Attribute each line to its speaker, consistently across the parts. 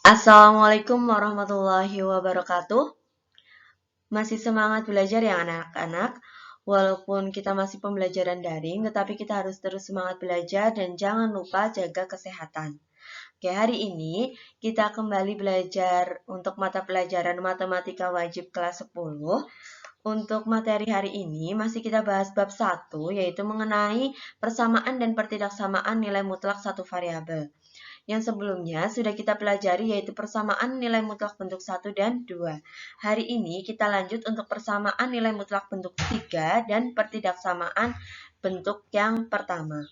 Speaker 1: Assalamualaikum warahmatullahi wabarakatuh. Masih semangat belajar ya anak-anak? Walaupun kita masih pembelajaran daring, tetapi kita harus terus semangat belajar dan jangan lupa jaga kesehatan. Oke, hari ini kita kembali belajar untuk mata pelajaran matematika wajib kelas 10. Untuk materi hari ini masih kita bahas bab 1, yaitu mengenai persamaan dan pertidaksamaan nilai mutlak satu variabel. Yang sebelumnya sudah kita pelajari yaitu persamaan nilai mutlak bentuk 1 dan 2. Hari ini kita lanjut untuk persamaan nilai mutlak bentuk 3 dan pertidaksamaan bentuk yang pertama.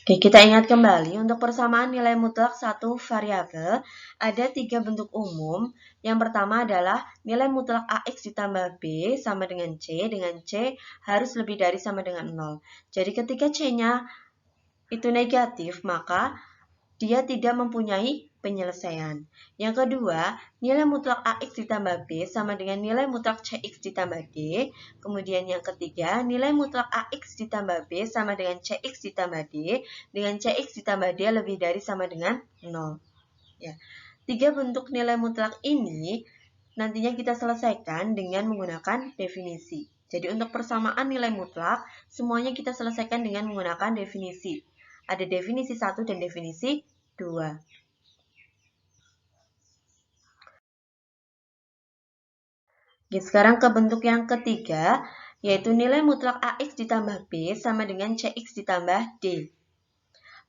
Speaker 1: Oke, kita ingat kembali untuk persamaan nilai mutlak satu variabel ada 3 bentuk umum. Yang pertama adalah nilai mutlak AX ditambah B sama dengan C harus lebih dari sama dengan 0. Jadi ketika C-nya itu negatif, maka dia tidak mempunyai penyelesaian. Yang kedua, nilai mutlak AX ditambah B sama dengan nilai mutlak CX ditambah D. Kemudian yang ketiga, nilai mutlak AX ditambah B sama dengan CX ditambah D. Dengan CX ditambah D lebih dari sama dengan 0. Ya. 3 bentuk nilai mutlak ini nantinya kita selesaikan dengan menggunakan definisi. Jadi untuk persamaan nilai mutlak, semuanya kita selesaikan dengan menggunakan definisi. Ada definisi 1 dan definisi 2. Oke, sekarang ke bentuk yang ketiga, yaitu nilai mutlak AX ditambah B sama dengan CX ditambah D.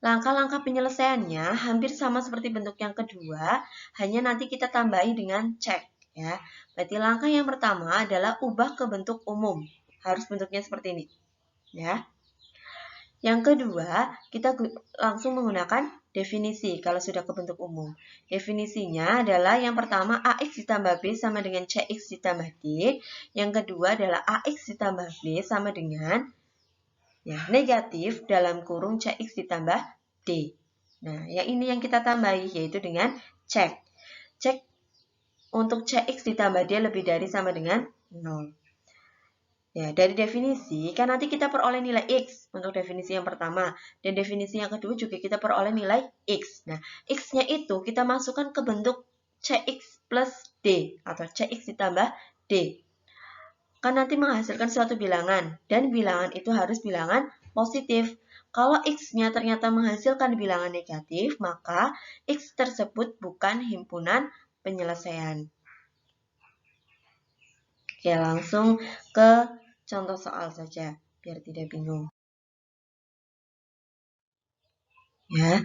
Speaker 1: Langkah-langkah penyelesaiannya hampir sama seperti bentuk yang kedua, hanya nanti kita tambahi dengan cek. Ya. Berarti langkah yang pertama adalah ubah ke bentuk umum. Harus bentuknya seperti ini. Ya. Yang kedua, kita langsung menggunakan definisi kalau sudah ke bentuk umum. Definisinya adalah yang pertama AX ditambah B sama dengan CX ditambah D. Yang kedua adalah AX ditambah B sama dengan negatif dalam kurung CX ditambah D. Nah, yang ini yang kita tambahi yaitu dengan cek. Cek untuk CX ditambah D lebih dari sama dengan 0. Ya, dari definisi, kan nanti kita peroleh nilai X untuk definisi yang pertama. Dan definisi yang kedua juga kita peroleh nilai X. Nah, X-nya itu kita masukkan ke bentuk CX plus D atau CX ditambah D. Kan nanti menghasilkan suatu bilangan. Dan bilangan itu harus bilangan positif. Kalau X-nya ternyata menghasilkan bilangan negatif, maka X tersebut bukan himpunan penyelesaian. Oke, langsung ke contoh soal saja, biar tidak bingung. Ya,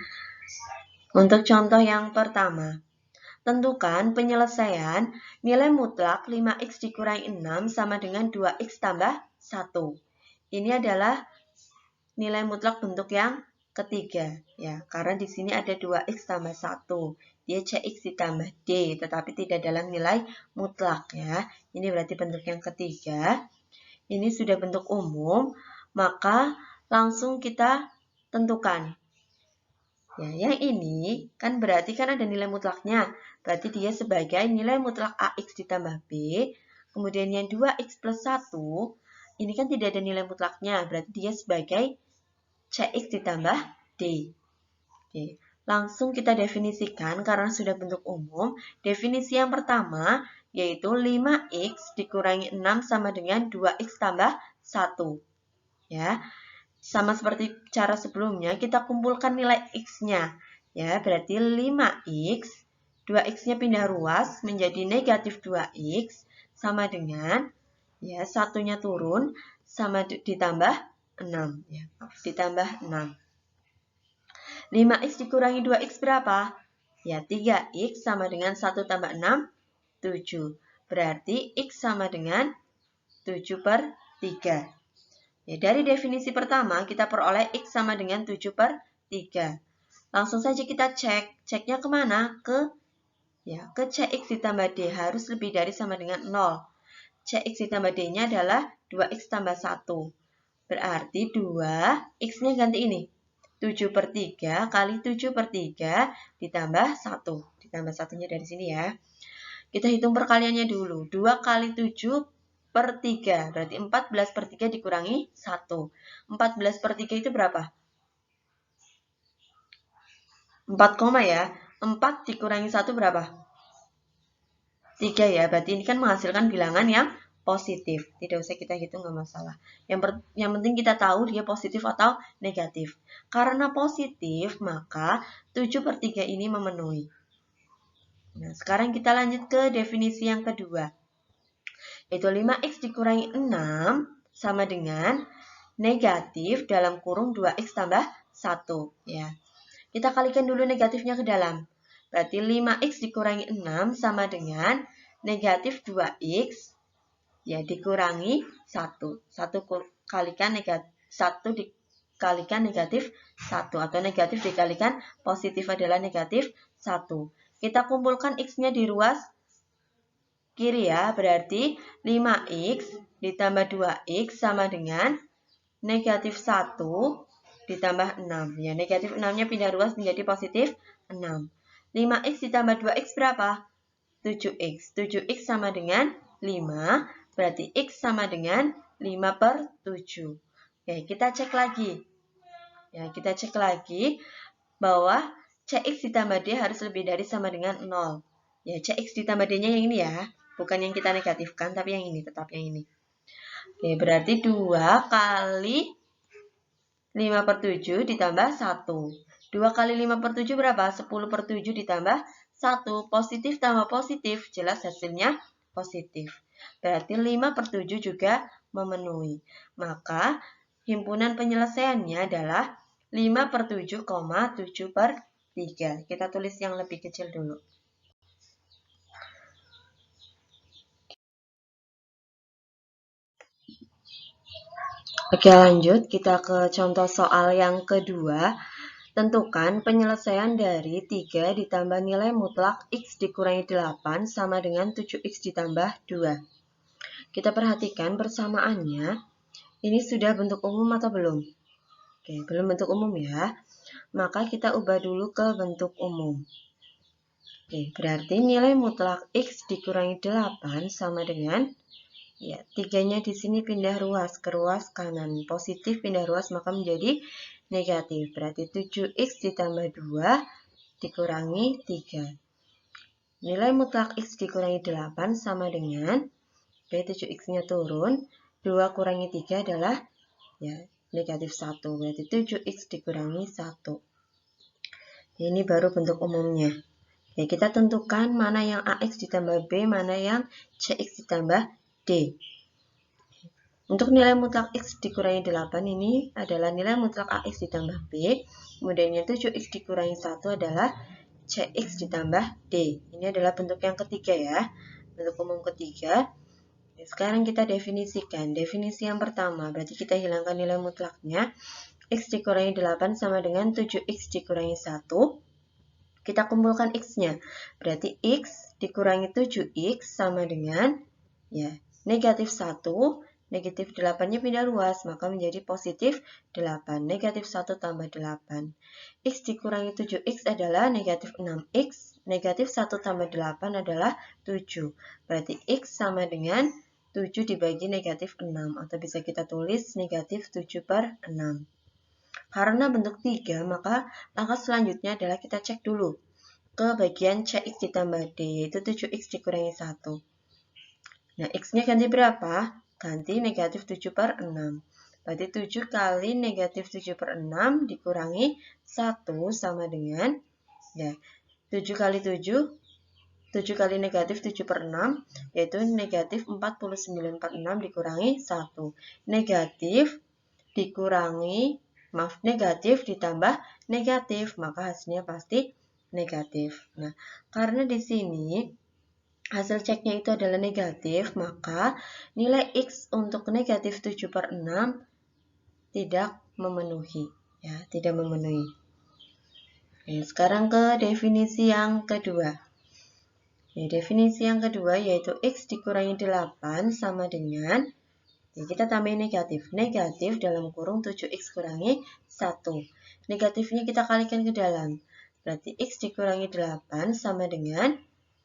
Speaker 1: untuk contoh yang pertama, tentukan penyelesaian nilai mutlak 5x dikurangi 6 sama dengan 2x tambah 1. Ini adalah nilai mutlak bentuk yang ketiga, ya, karena di sini ada 2x tambah 1. Dia CX ditambah D, tetapi tidak dalam nilai mutlak, ya. Ini berarti bentuk yang ketiga. Ini sudah bentuk umum, maka langsung kita tentukan. Ya, yang ini kan berarti kan ada nilai mutlaknya. Berarti dia sebagai nilai mutlak AX ditambah B. Kemudian yang 2x plus 1, ini kan tidak ada nilai mutlaknya. Berarti dia sebagai CX ditambah D. Oke. Langsung kita definisikan karena sudah bentuk umum. Definisi yang pertama yaitu 5x dikurangi 6 sama dengan 2x tambah 1. Ya. Sama seperti cara sebelumnya, kita kumpulkan nilai x-nya. Ya, berarti 5x, 2x-nya pindah ruas menjadi negatif 2x sama dengan ya satunya turun sama ditambah 6 ya. Ditambah 6. 5x dikurangi 2x berapa? Ya, 3x sama dengan 1 tambah 6, 7. Berarti x sama dengan 7 per 3. Ya, dari definisi pertama, kita peroleh x sama dengan 7 per 3. Langsung saja kita cek. Ceknya kemana? Ke CX ditambah D. Harus lebih dari sama dengan 0. CX ditambah D-nya adalah 2x tambah 1. Berarti 2, x-nya ganti ini. 7 per 3 kali 7 per 3 ditambah 1. Ditambah 1-nya dari sini ya. Kita hitung perkaliannya dulu. 2 kali 7 per 3. Berarti 14 per 3 dikurangi 1. 14 per 3 itu berapa? 4, ya. 4 dikurangi 1 berapa? 3 ya. Berarti ini kan menghasilkan bilangan yang positif. Tidak usah kita hitung, nggak masalah. Yang penting kita tahu dia positif atau negatif. Karena positif, maka 7 per 3 ini memenuhi. Nah, sekarang kita lanjut ke definisi yang kedua. Yaitu 5x dikurangi 6 sama dengan negatif dalam kurung 2x tambah 1. Ya. Kita kalikan dulu negatifnya ke dalam. Berarti 5x dikurangi 6 sama dengan negatif 2x ya dikurangi 1. 1 kalikan negatif 1 dikalikan negatif 1 atau negatif dikalikan positif adalah negatif 1. Kita kumpulkan x-nya di ruas kiri ya, berarti 5x ditambah 2x sama dengan negatif 1 ditambah 6. Ya, negatif 6-nya pindah ruas menjadi positif 6. 5x ditambah 2x berapa? 7x. 7x sama dengan 5, berarti x sama dengan 5 per 7. Oke, kita cek lagi. Ya, kita cek lagi bahwa cx ditambah d harus lebih dari sama dengan 0. Ya, cx ditambah d-nya yang ini ya. Bukan yang kita negatifkan, tapi yang ini, tetap yang ini. Oke, berarti 2 kali 5 per 7 ditambah 1. 2 kali 5 per 7 berapa? 10 per 7 ditambah 1. Positif tambah positif, jelas hasilnya positif. Berarti 5 per 7 juga memenuhi. Maka himpunan penyelesaiannya adalah 5 per 7, 7 per 3. Kita tulis yang lebih kecil dulu. Oke, lanjut. Kita ke contoh soal yang kedua. Tentukan penyelesaian dari 3 ditambah nilai mutlak x dikurangi 8 sama dengan 7x ditambah 2. Kita perhatikan persamaannya. Ini sudah bentuk umum atau belum? Oke, belum bentuk umum ya. Maka kita ubah dulu ke bentuk umum. Oke, berarti nilai mutlak x dikurangi 8 sama dengan ya, 3-nya di sini pindah ruas ke ruas kanan. Positif pindah ruas maka menjadi negatif. Berarti 7x ditambah 2 dikurangi 3. Nilai mutlak x dikurangi 8 sama dengan 7x-nya turun. 2 kurangi 3 adalah ya, negatif 1. Berarti 7x dikurangi 1. Ini baru bentuk umumnya. Ya, kita tentukan mana yang ax ditambah b, mana yang cx ditambah D. Untuk nilai mutlak x dikurangi 8 ini adalah nilai mutlak ax ditambah b. Kemudian 7x dikurangi 1 adalah cx ditambah d. Ini adalah bentuk yang ketiga ya. Bentuk umum ketiga. Sekarang kita definisikan. Definisi yang pertama, berarti kita hilangkan nilai mutlaknya. X dikurangi 8 sama dengan 7x dikurangi 1. Kita kumpulkan x-nya. Berarti x dikurangi 7x sama dengan ya, negatif 1, negatif 8-nya pindah ruas, maka menjadi positif 8. Negatif 1 tambah 8. X dikurangi 7x adalah negatif 6x. Negatif 1 tambah 8 adalah 7. Berarti x sama dengan 7 dibagi negatif 6. Atau bisa kita tulis negatif 7 per 6. Karena bentuk 3, maka langkah selanjutnya adalah kita cek dulu ke bagian cx ditambah d, yaitu 7x dikurangi 1. Nah, x-nya ganti berapa? Ganti negatif 7 per 6. Berarti 7 kali negatif 7 per 6 dikurangi 1 sama dengan, ya, 7 kali 7, 7 kali negatif 7 per 6, yaitu negatif 49 per 6 dikurangi 1. Negatif dikurangi, negatif ditambah negatif, maka hasilnya pasti negatif. Nah, karena di sini hasil ceknya itu adalah negatif, maka nilai x untuk negatif 7 per 6 tidak memenuhi. Ya, tidak memenuhi. Oke, sekarang ke definisi yang kedua. Ya, definisi yang kedua yaitu x dikurangi 8 sama dengan, ya, kita tambahin negatif. Negatif dalam kurung 7x kurangi 1. Negatifnya kita kalikan ke dalam. Berarti x dikurangi 8 sama dengan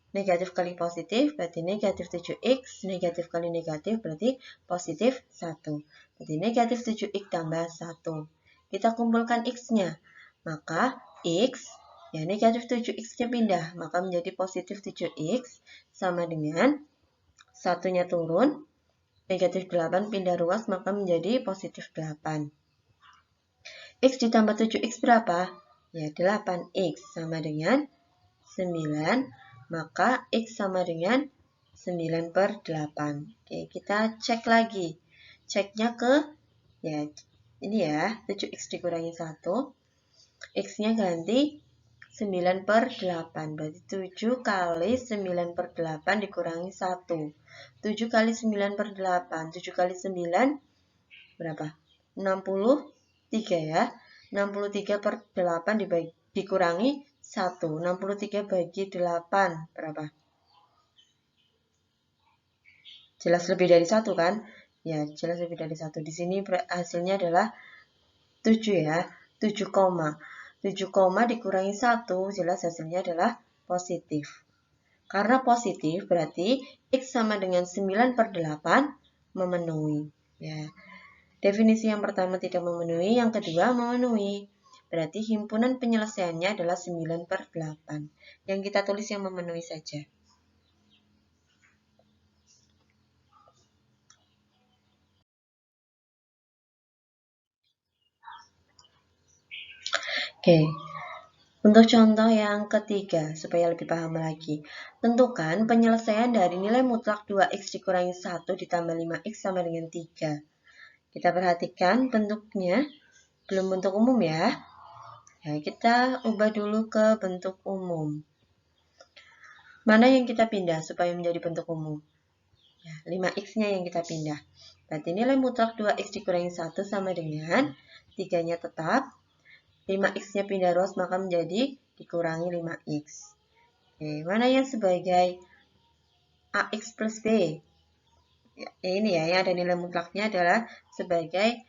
Speaker 1: negatif kali positif berarti negatif 7x, negatif kali negatif berarti positif 1. Berarti negatif 7x tambah 1. Kita kumpulkan x-nya, maka x, ya negatif 7x-nya pindah, maka menjadi positif 7x sama dengan satunya turun, negatif 8 pindah ruas, maka menjadi positif 8. X ditambah 7x berapa? Ya 8x sama dengan 9. Maka X sama dengan 9 per 8. Oke, kita cek lagi. Ceknya ke, ya ini ya, 7X dikurangi 1. X-nya ganti 9 per 8. Berarti 7 kali 9 per 8 dikurangi 1. 7 kali 9 per 8. 7 kali 9 berapa? 63 ya. 63 per 8 dikurangi 1, 63 bagi 8, berapa? Jelas lebih dari 1 kan? Ya, jelas lebih dari 1. Di sini hasilnya adalah 7 ya. 7, 7 dikurangi 1, jelas hasilnya adalah positif. Karena positif berarti X sama dengan 9 per 8 memenuhi. Ya. Definisi yang pertama tidak memenuhi, yang kedua memenuhi. Berarti himpunan penyelesaiannya adalah 9 per 8. Yang kita tulis yang memenuhi saja. Oke, untuk contoh yang ketiga, supaya lebih paham lagi. Tentukan penyelesaian dari nilai mutlak 2x dikurangi 1 ditambah 5x sama dengan 3. Kita perhatikan bentuknya, belum bentuk umum ya. Ya, kita ubah dulu ke bentuk umum. Mana yang kita pindah supaya menjadi bentuk umum? Ya, 5x-nya yang kita pindah. Berarti nilai mutlak 2x dikurangi 1 sama dengan 3-nya tetap. 5x-nya pindah ruas maka menjadi dikurangi 5x. Oke, mana yang sebagai ax plus b? Ya, ini ya, yang ada nilai mutlaknya adalah sebagai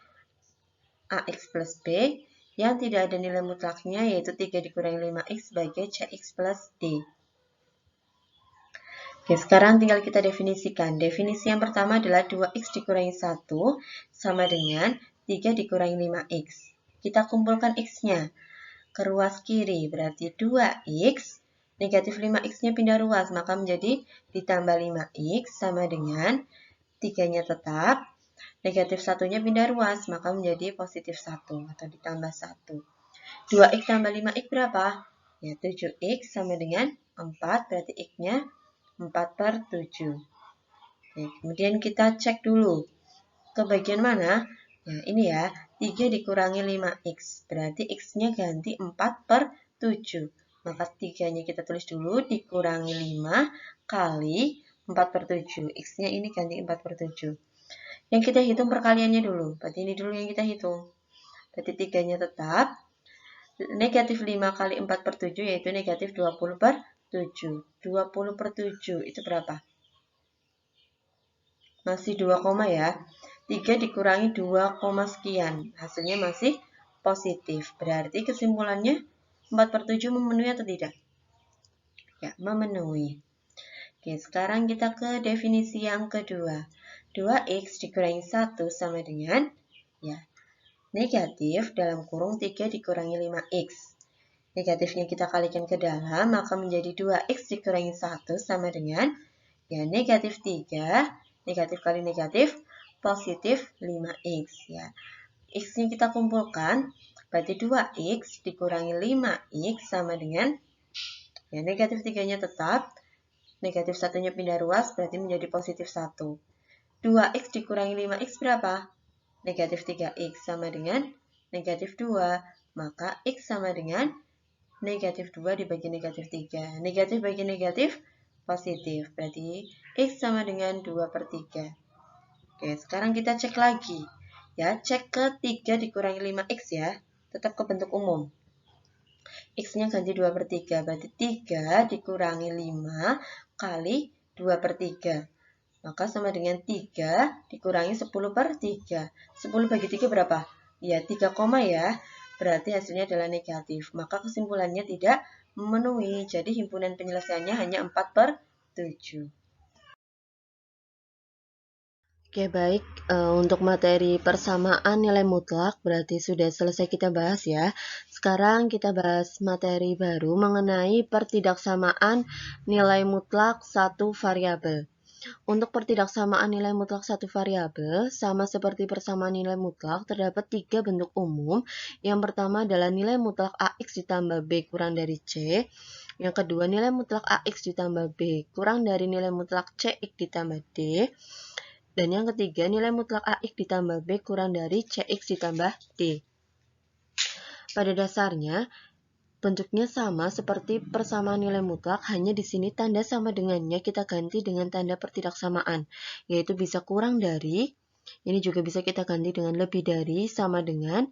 Speaker 1: ax plus b. Yang tidak ada nilai mutlaknya yaitu 3 dikurangi 5x sebagai cx plus d. Oke, sekarang tinggal kita definisikan. Definisi yang pertama adalah 2x dikurangi 1 sama dengan 3 dikurangi 5x. Kita kumpulkan x-nya ke ruas kiri, berarti 2x, negatif 5x-nya pindah ruas, maka menjadi ditambah 5x sama dengan 3-nya tetap, negatif 1-nya pindah ruas, maka menjadi positif 1 atau ditambah 1. 2x tambah 5x berapa? Ya, 7x sama dengan 4, berarti x-nya 4 per 7. Oke, kemudian kita cek dulu ke bagian mana? Nah, ini ya, 3 dikurangi 5x, berarti x-nya ganti 4 per 7. Maka 3-nya kita tulis dulu, dikurangi 5 kali 4 per 7. X-nya ini ganti 4 per 7. Yang kita hitung perkaliannya dulu. Berarti ini dulu yang kita hitung. Berarti 3-nya tetap. Negatif 5 kali 4 per 7 yaitu negatif 20 per 7. 20 per 7 itu berapa? Masih 2, ya. 3 dikurangi 2, sekian. Hasilnya masih positif. Berarti kesimpulannya 4 per 7 memenuhi atau tidak? Ya, memenuhi. Oke, sekarang kita ke definisi yang kedua. 2x dikurangi 1 sama dengan ya negatif dalam kurung 3 dikurangi 5x. Negatifnya kita kalikan ke dalam, maka menjadi 2x dikurangi 1 sama dengan ya negatif 3, negatif kali negatif, positif 5x. Ya. X-nya kita kumpulkan, berarti 2x dikurangi 5x sama dengan ya negatif 3-nya tetap, negatif 1-nya pindah ruas, berarti menjadi positif 1. 2x dikurangi 5x berapa? Negatif 3x sama dengan negatif 2. Maka x sama dengan negatif 2 dibagi negatif 3. Negatif bagi negatif, positif. Berarti x sama dengan 2 per 3. Oke, sekarang kita cek lagi. Ya, cek ke 3 dikurangi 5x ya. Tetap ke bentuk umum. X-nya ganti 2 per 3. Berarti 3 dikurangi 5 kali 2 per 3. Maka sama dengan 3 dikurangi 10 per 3. 10 bagi 3 berapa? Ya, 3, ya. Berarti hasilnya adalah negatif. Maka kesimpulannya tidak memenuhi. Jadi himpunan penyelesaiannya hanya 4/7. Oke, baik. Untuk materi persamaan nilai mutlak berarti sudah selesai kita bahas ya. Sekarang kita bahas materi baru mengenai pertidaksamaan nilai mutlak satu variabel. Untuk pertidaksamaan nilai mutlak satu variabel, sama seperti persamaan nilai mutlak, terdapat 3 bentuk umum. Yang pertama adalah nilai mutlak AX ditambah B kurang dari C. Yang kedua, nilai mutlak AX ditambah B kurang dari nilai mutlak CX ditambah D. Dan yang ketiga, nilai mutlak AX ditambah B kurang dari CX ditambah D. Pada dasarnya, bentuknya sama seperti persamaan nilai mutlak, hanya di sini tanda sama dengannya kita ganti dengan tanda pertidaksamaan, yaitu bisa kurang dari, ini juga bisa kita ganti dengan lebih dari, sama dengan,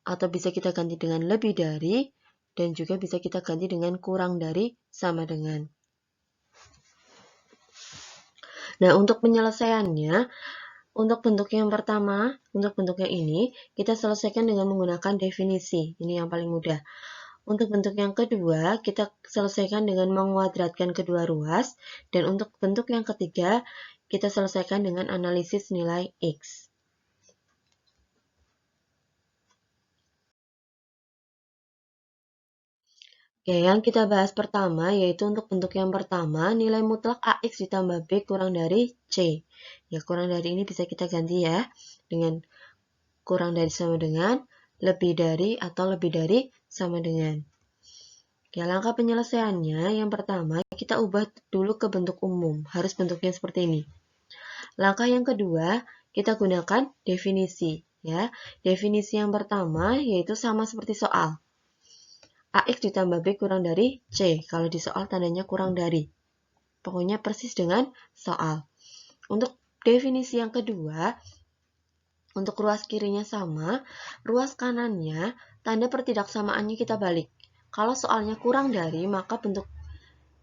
Speaker 1: atau bisa kita ganti dengan lebih dari, dan juga bisa kita ganti dengan kurang dari, sama dengan. Nah, untuk penyelesaiannya, untuk bentuk yang pertama, untuk bentuk yang ini, kita selesaikan dengan menggunakan definisi. Ini yang paling mudah. Untuk bentuk yang kedua, kita selesaikan dengan menguadratkan kedua ruas. Dan untuk bentuk yang ketiga, kita selesaikan dengan analisis nilai X. Oke, yang kita bahas pertama yaitu untuk bentuk yang pertama, nilai mutlak AX ditambah B kurang dari C. Ya, kurang dari ini bisa kita ganti ya, dengan kurang dari sama dengan, lebih dari atau lebih dari sama dengan. Oke, langkah penyelesaiannya yang pertama, kita ubah dulu ke bentuk umum, harus bentuknya seperti ini. Langkah yang kedua, kita gunakan definisi. Ya, definisi yang pertama yaitu sama seperti soal. AX ditambah B kurang dari C. Kalau di soal tandanya kurang dari. Pokoknya persis dengan soal. Untuk definisi yang kedua, untuk ruas kirinya sama, ruas kanannya tanda pertidaksamaannya kita balik. Kalau soalnya kurang dari, maka bentuk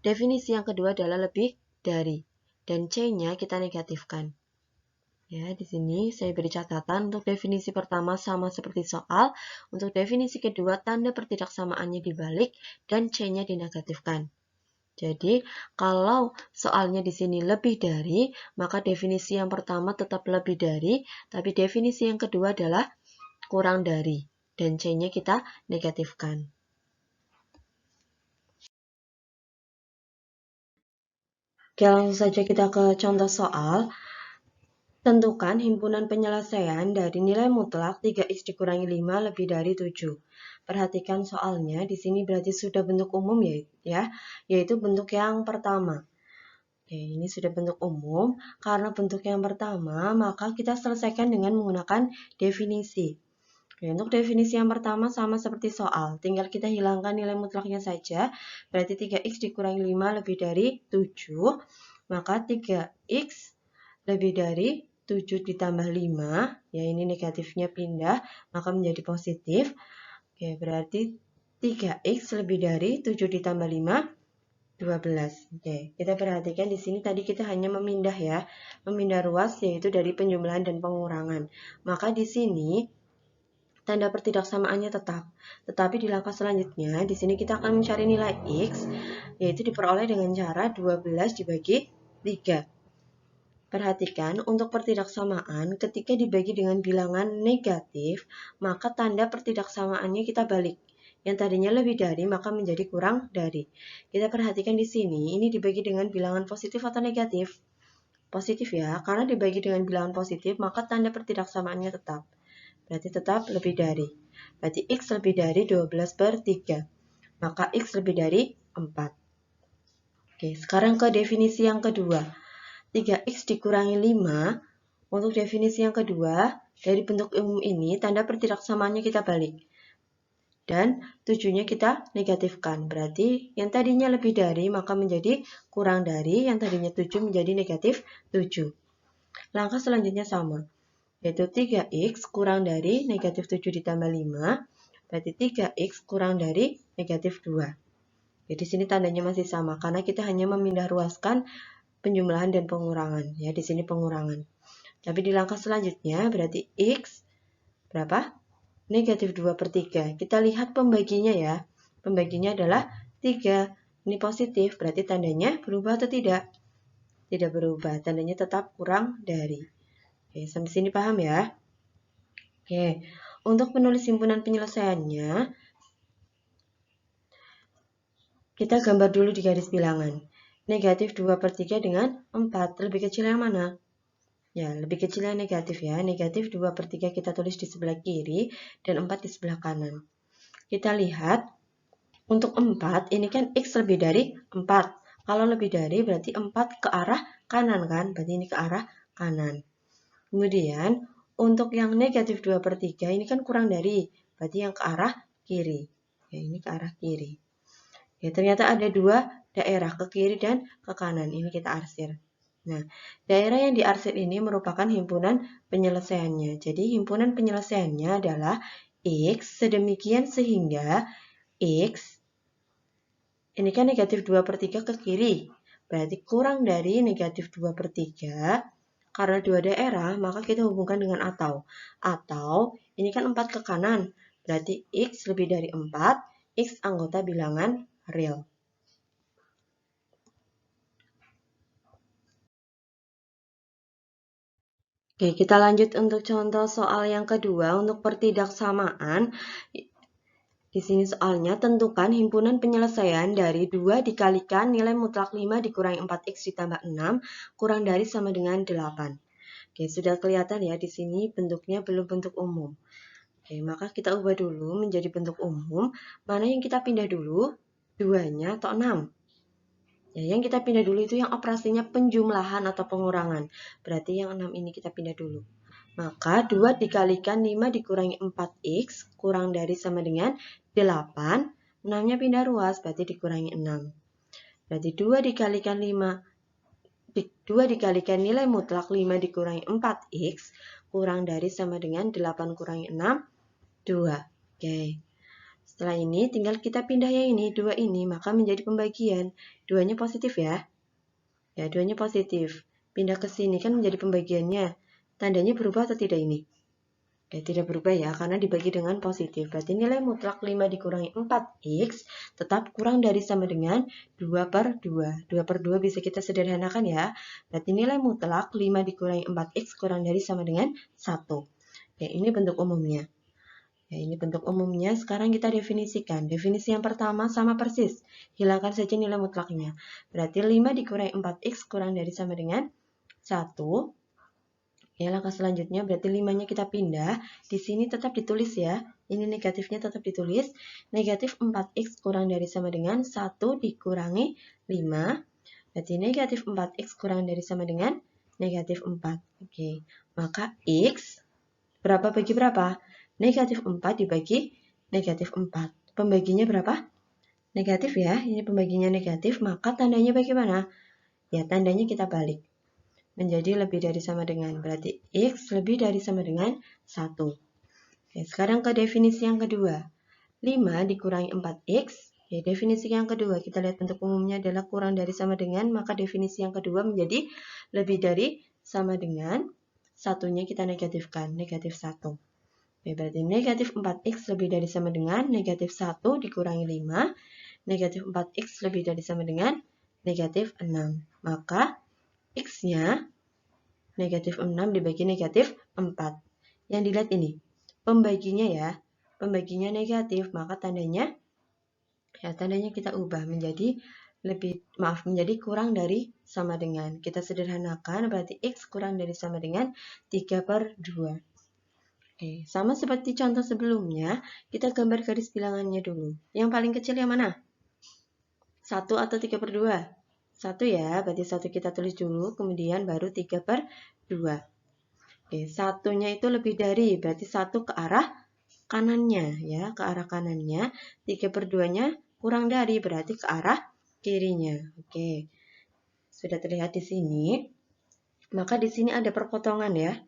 Speaker 1: definisi yang kedua adalah lebih dari. Dan C-nya kita negatifkan. Ya, di sini saya beri catatan untuk definisi pertama sama seperti soal, untuk definisi kedua tanda pertidaksamaannya dibalik dan C-nya dinegatifkan. Jadi, kalau soalnya di sini lebih dari, maka definisi yang pertama tetap lebih dari, tapi definisi yang kedua adalah kurang dari, dan C-nya kita negatifkan. Oke, langsung saja kita ke contoh soal. Tentukan himpunan penyelesaian dari nilai mutlak 3x dikurangi 5 lebih dari 7. Perhatikan soalnya, di sini berarti sudah bentuk umum ya, yaitu bentuk yang pertama. Oke, ini sudah bentuk umum. Karena bentuk yang pertama, maka kita selesaikan dengan menggunakan definisi. Oke, untuk definisi yang pertama sama seperti soal, tinggal kita hilangkan nilai mutlaknya saja. Berarti 3x dikurangi 5 lebih dari 7, maka 3x lebih dari 7 ditambah 5, ya ini negatifnya pindah, maka menjadi positif. Oke, berarti 3x lebih dari 7 ditambah 5, 12. Oke, kita perhatikan di sini tadi kita hanya memindah ya, memindah ruas yaitu dari penjumlahan dan pengurangan. Maka di sini tanda pertidaksamaannya tetap. Tetapi di langkah selanjutnya, di sini kita akan mencari nilai X, yaitu diperoleh dengan cara 12 dibagi 3. Perhatikan, untuk pertidaksamaan, ketika dibagi dengan bilangan negatif, maka tanda pertidaksamaannya kita balik. Yang tadinya lebih dari, maka menjadi kurang dari. Kita perhatikan di sini, ini dibagi dengan bilangan positif atau negatif? Positif ya, karena dibagi dengan bilangan positif, maka tanda pertidaksamaannya tetap. Berarti tetap lebih dari. Berarti X lebih dari 12/3. Maka X lebih dari 4. Oke, sekarang ke definisi yang kedua. 3x dikurangi 5, untuk definisi yang kedua, dari bentuk umum ini, tanda pertidaksamaannya kita balik. Dan 7-nya kita negatifkan. Berarti yang tadinya lebih dari, maka menjadi kurang dari, yang tadinya 7 menjadi negatif 7. Langkah selanjutnya sama, yaitu 3x kurang dari negatif 7 ditambah 5, berarti 3x kurang dari negatif 2. Jadi sini tandanya masih sama, karena kita hanya memindah ruaskan penjumlahan dan pengurangan. Ya, di sini pengurangan. Tapi di langkah selanjutnya berarti X berapa? Negatif 2/3. Kita lihat pembaginya ya. Pembaginya adalah 3. Ini positif, berarti tandanya berubah atau tidak? Tidak berubah, tandanya tetap kurang dari. Oke, sampai sini paham ya? Oke, untuk menulis himpunan penyelesaiannya, kita gambar dulu di garis bilangan. Negatif 2/3 dengan 4. Lebih kecil yang mana? Ya, lebih kecil yang negatif ya. Negatif 2/3 kita tulis di sebelah kiri dan 4 di sebelah kanan. Kita lihat, untuk 4 ini kan X lebih dari 4. Kalau lebih dari berarti 4 ke arah kanan kan? Berarti ini ke arah kanan. Kemudian, untuk yang negatif 2/3 ini kan kurang dari. Berarti yang ke arah kiri. Ya, ini ke arah kiri. Ya, ternyata ada dua daerah, ke kiri dan ke kanan. Ini kita arsir. Nah, daerah yang diarsir ini merupakan himpunan penyelesaiannya. Jadi, himpunan penyelesaiannya adalah X sedemikian sehingga X, ini kan negatif 2/3 ke kiri. Berarti kurang dari negatif 2/3. Karena dua daerah, maka kita hubungkan dengan atau. Atau, ini kan 4 ke kanan. Berarti X lebih dari 4, X anggota bilangan real. Oke, kita lanjut untuk contoh soal yang kedua untuk pertidaksamaan. Di sini soalnya tentukan himpunan penyelesaian dari 2 dikalikan nilai mutlak 5 dikurangi 4x ditambah 6 kurang dari sama dengan 8. Oke, sudah kelihatan ya di sini bentuknya belum bentuk umum. Oke, maka kita ubah dulu menjadi bentuk umum. Mana yang kita pindah dulu? 2-nya atau 6? Ya, yang kita pindah dulu itu yang operasinya penjumlahan atau pengurangan. Berarti yang 6 ini kita pindah dulu. Maka 2 dikalikan 5 dikurangi 4x kurang dari sama dengan 8. 6-nya pindah ruas, berarti dikurangi 6. Berarti 2 dikalikan 5, 2 dikalikan nilai mutlak 5 dikurangi 4x kurang dari sama dengan 8 kurangi 6, 2. Oke. Setelah ini tinggal kita pindah yang ini, 2 ini, maka menjadi pembagian. 2-nya positif ya. Ya, 2-nya positif. Pindah ke sini kan menjadi pembagiannya. Tandanya berubah atau tidak ini? Oke, tidak berubah ya, karena dibagi dengan positif. Berarti nilai mutlak 5 dikurangi 4x tetap kurang dari sama dengan 2/2. 2/2 bisa kita sederhanakan ya. Berarti nilai mutlak 5 dikurangi 4x kurang dari sama dengan 1. Oke, ini bentuk umumnya. Ya, ini bentuk umumnya. Sekarang kita definisikan. Definisi yang pertama sama persis. Hilangkan saja nilai mutlaknya. Berarti 5 dikurangi 4x kurang dari sama dengan 1. Ya, langkah selanjutnya berarti 5-nya kita pindah. Di sini tetap ditulis ya. Ini negatifnya tetap ditulis. Negatif 4x kurang dari sama dengan 1 dikurangi 5. Berarti negatif 4x kurang dari sama dengan negatif 4. Oke, maka x berapa bagi berapa? Negatif 4 dibagi negatif 4. Pembaginya berapa? Negatif ya, ini pembaginya negatif, maka tandanya bagaimana? Ya, tandanya kita balik. Menjadi lebih dari sama dengan, berarti x lebih dari sama dengan 1. Oke, sekarang ke definisi yang kedua. 5 dikurangi 4x, ya, definisi yang kedua, kita lihat bentuk umumnya adalah kurang dari sama dengan, maka definisi yang kedua menjadi lebih dari sama dengan, satunya kita negatifkan, negatif 1. Berarti negatif 4x lebih dari sama dengan negatif 1 dikurangi 5. Negatif 4x lebih dari sama dengan negatif 6. Maka x-nya negatif 6 dibagi negatif 4. Yang dilihat ini, pembaginya ya. Pembaginya negatif, maka tandanya kita ubah menjadi menjadi kurang dari sama dengan. Kita sederhanakan, berarti x kurang dari sama dengan 3/2. Oke, sama seperti contoh sebelumnya, kita gambar garis bilangannya dulu. Yang paling kecil yang mana? 1 atau 3/2? 1 ya, berarti 1 kita tulis dulu, kemudian baru 3/2. Oke, satunya itu lebih dari, berarti 1 ke arah kanannya, ya, ke arah kanannya. 3/2-nya kurang dari, berarti ke arah kirinya. Oke, sudah terlihat di sini. Maka di sini ada perpotongan ya.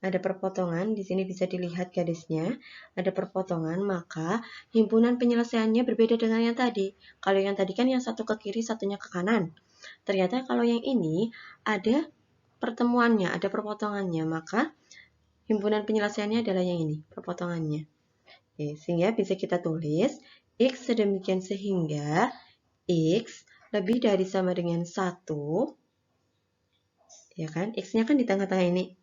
Speaker 1: Ada perpotongan, di sini bisa dilihat garisnya, ada perpotongan, maka himpunan penyelesaiannya berbeda dengan yang tadi. Kalau yang tadi kan yang satu ke kiri, satunya ke kanan. Ternyata kalau yang ini ada pertemuannya, ada perpotongannya, maka himpunan penyelesaiannya adalah yang ini, perpotongannya. Oke, sehingga bisa kita tulis X sedemikian sehingga X lebih dari sama dengan 1, ya kan? X-nya kan di tengah-tengah ini.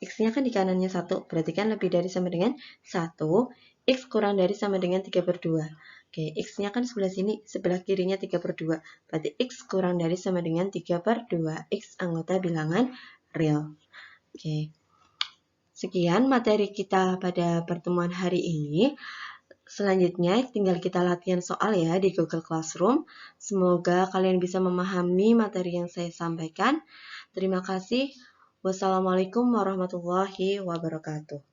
Speaker 1: X-nya kan di kanannya 1, berarti kan lebih dari sama dengan 1. X kurang dari sama dengan 3/2. Oke, X-nya kan sebelah sini, sebelah kirinya 3/2. Berarti X kurang dari sama dengan 3/2. X anggota bilangan real. Oke. Sekian materi kita pada pertemuan hari ini. Selanjutnya tinggal kita latihan soal ya di Google Classroom. Semoga kalian bisa memahami materi yang saya sampaikan. Terima kasih. Wassalamualaikum warahmatullahi wabarakatuh.